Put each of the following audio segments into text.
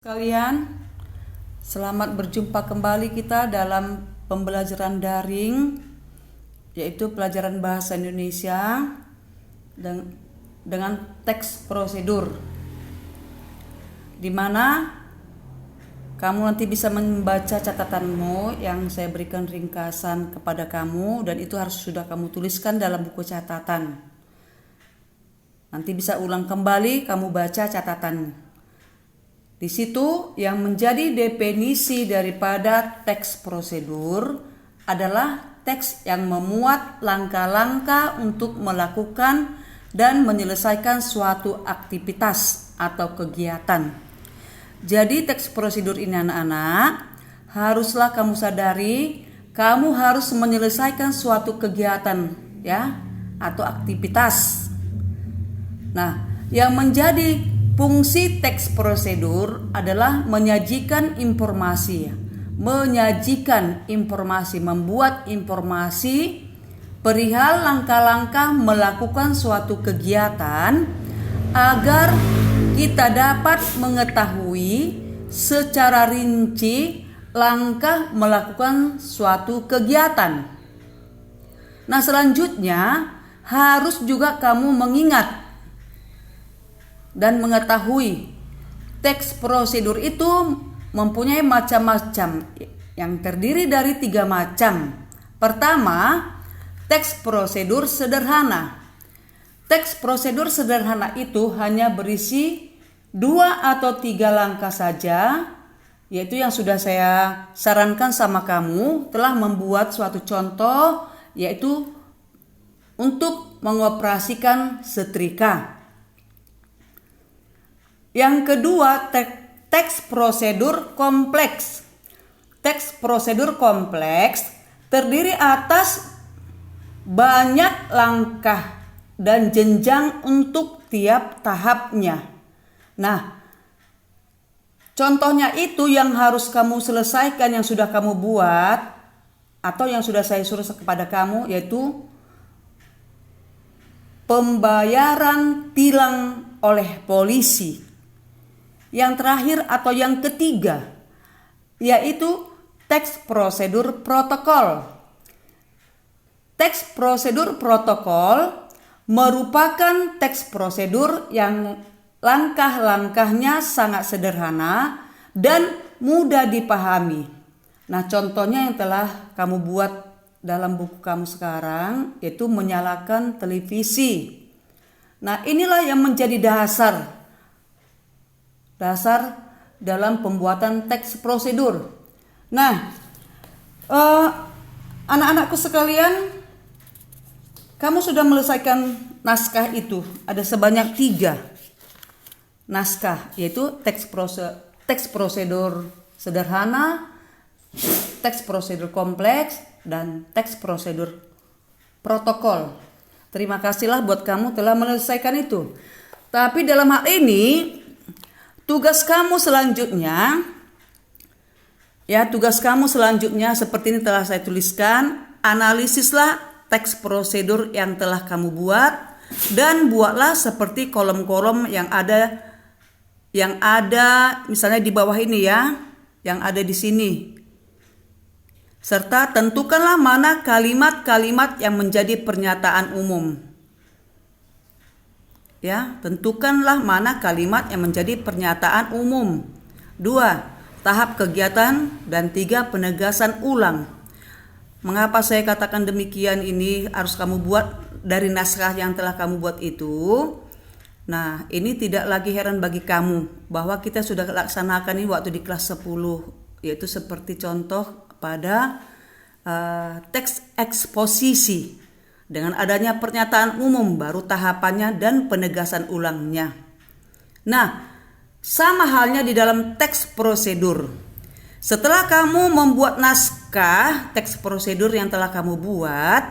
Kalian, selamat berjumpa kembali kita dalam pembelajaran daring, yaitu pelajaran bahasa Indonesia dengan teks prosedur, di mana kamu nanti bisa membaca catatanmu yang saya berikan ringkasan kepada kamu, dan itu harus sudah kamu tuliskan dalam buku catatan. Nanti bisa ulang kembali, kamu baca catatanmu. Di situ yang menjadi definisi daripada teks prosedur adalah teks yang memuat langkah-langkah untuk melakukan dan menyelesaikan suatu aktivitas atau kegiatan. Jadi teks prosedur ini anak-anak, haruslah kamu sadari, kamu harus menyelesaikan suatu kegiatan ya atau aktivitas. Nah, yang menjadi fungsi teks prosedur adalah menyajikan informasi, membuat informasi perihal langkah-langkah melakukan suatu kegiatan agar kita dapat mengetahui secara rinci langkah melakukan suatu kegiatan. Nah, selanjutnya harus juga kamu mengingat dan mengetahui teks prosedur itu mempunyai macam-macam yang terdiri dari 3 macam. Pertama, teks prosedur sederhana. Teks prosedur sederhana itu hanya berisi 2 atau 3 langkah saja, yaitu yang sudah saya sarankan sama kamu telah membuat suatu contoh, yaitu untuk mengoperasikan setrika. Yang kedua, teks prosedur kompleks. Teks prosedur kompleks terdiri atas banyak langkah dan jenjang untuk tiap tahapnya. Nah, contohnya itu yang harus kamu selesaikan, yang sudah kamu buat atau yang sudah saya suruh kepada kamu, yaitu pembayaran tilang oleh polisi. Yang terakhir atau yang ketiga, yaitu teks prosedur protokol. Teks prosedur protokol merupakan teks prosedur yang langkah-langkahnya sangat sederhana dan mudah dipahami. Nah, contohnya yang telah kamu buat dalam buku kamu sekarang, yaitu menyalakan televisi. Nah, inilah yang menjadi dasar dalam pembuatan teks prosedur. Nah, anak-anakku sekalian, kamu sudah menyelesaikan naskah itu. Ada sebanyak 3 naskah, yaitu teks prosedur sederhana, teks prosedur kompleks, dan teks prosedur protokol. Terima kasihlah buat kamu telah menyelesaikan itu. Tapi dalam hal ini, tugas kamu selanjutnya seperti ini telah saya tuliskan. Analisislah teks prosedur yang telah kamu buat dan buatlah seperti kolom-kolom yang ada misalnya di bawah ini ya, yang ada di sini. Serta tentukanlah mana kalimat-kalimat yang menjadi pernyataan umum. Ya, tentukanlah mana kalimat yang menjadi pernyataan umum. 2, tahap kegiatan, dan 3, penegasan ulang. Mengapa saya katakan demikian, ini harus kamu buat dari naskah yang telah kamu buat itu. Nah, ini tidak lagi heran bagi kamu bahwa kita sudah laksanakan ini waktu di kelas 10, yaitu seperti contoh pada teks eksposisi. Dengan adanya pernyataan umum baru tahapannya dan penegasan ulangnya. Nah, sama halnya di dalam teks prosedur. Setelah kamu membuat naskah teks prosedur yang telah kamu buat,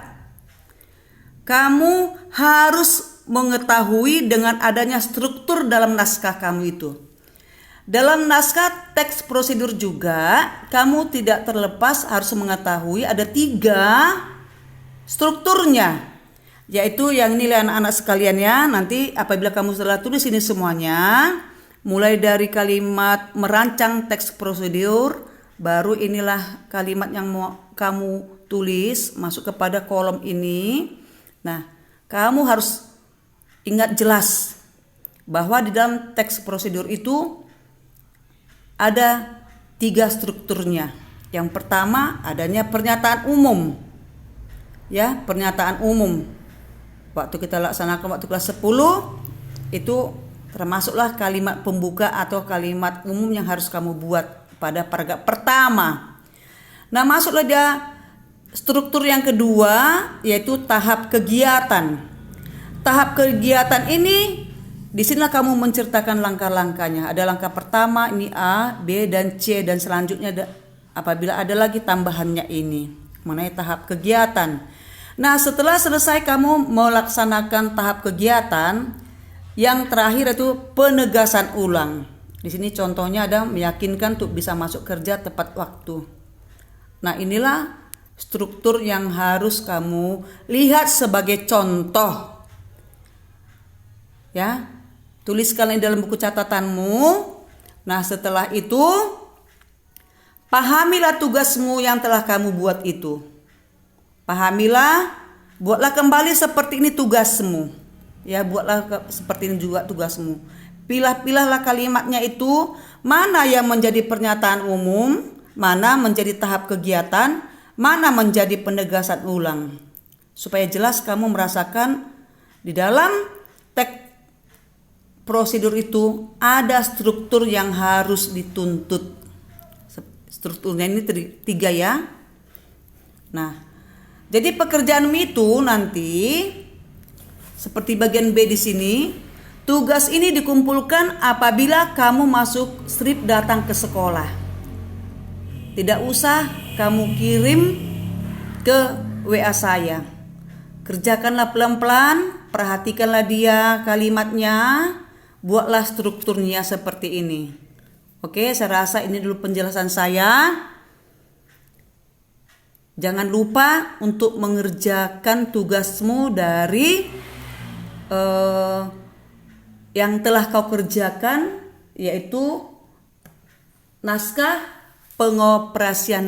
kamu harus mengetahui dengan adanya struktur dalam naskah kamu itu. Dalam naskah teks prosedur juga, kamu tidak terlepas harus mengetahui ada 3 strukturnya, yaitu yang nilai anak-anak sekalian ya. Nanti apabila kamu telah tulis ini semuanya, Mulai dari kalimat merancang teks prosedur, baru inilah kalimat yang mau kamu tulis masuk kepada kolom ini. Nah, kamu harus ingat jelas bahwa di dalam teks prosedur itu ada 3 strukturnya. Yang pertama adanya pernyataan umum. Ya, pernyataan umum. Waktu kita laksanakan waktu kelas 10 itu termasuklah kalimat pembuka atau kalimat umum yang harus kamu buat pada paragraf pertama. Nah, masuklah dia struktur yang kedua, yaitu tahap kegiatan. Tahap kegiatan ini di sinilah kamu menceritakan langkah-langkahnya. Ada langkah pertama ini A, B dan C, dan selanjutnya apabila ada lagi tambahannya ini mengenai tahap kegiatan. Nah, setelah selesai kamu melaksanakan tahap kegiatan, yang terakhir itu penegasan ulang. Di sini contohnya ada meyakinkan untuk bisa masuk kerja tepat waktu. Nah, inilah struktur yang harus kamu lihat sebagai contoh. Ya, tuliskan di dalam buku catatanmu. Nah, setelah itu pahamilah tugasmu yang telah kamu buat itu. Pahamilah, buatlah kembali seperti ini tugasmu. Ya, buatlah seperti ini juga tugasmu. Pilah-pilahlah kalimatnya itu, mana yang menjadi pernyataan umum, mana menjadi tahap kegiatan, mana menjadi penegasan ulang. Supaya jelas kamu merasakan di dalam teks prosedur itu ada struktur yang harus dituntut. Strukturnya ini 3 ya. Nah, jadi pekerjaanmu itu nanti seperti bagian B di sini, tugas ini dikumpulkan apabila kamu masuk strip datang ke sekolah. Tidak usah kamu kirim ke WA saya. Kerjakanlah pelan-pelan, perhatikanlah dia kalimatnya, buatlah strukturnya seperti ini. Oke, saya rasa ini dulu penjelasan saya. Jangan lupa untuk mengerjakan tugasmu dari yang telah kau kerjakan, yaitu naskah pengoperasian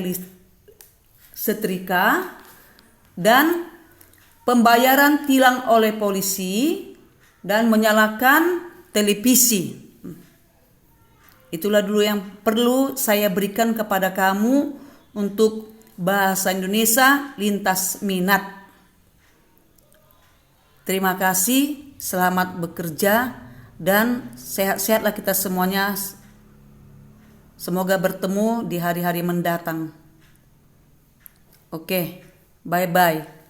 setrika dan pembayaran tilang oleh polisi dan menyalakan televisi. Itulah dulu yang perlu saya berikan kepada kamu untuk bahasa Indonesia lintas minat. Terima kasih, selamat bekerja dan sehat-sehatlah kita semuanya. Semoga bertemu di hari-hari mendatang. Oke, bye-bye.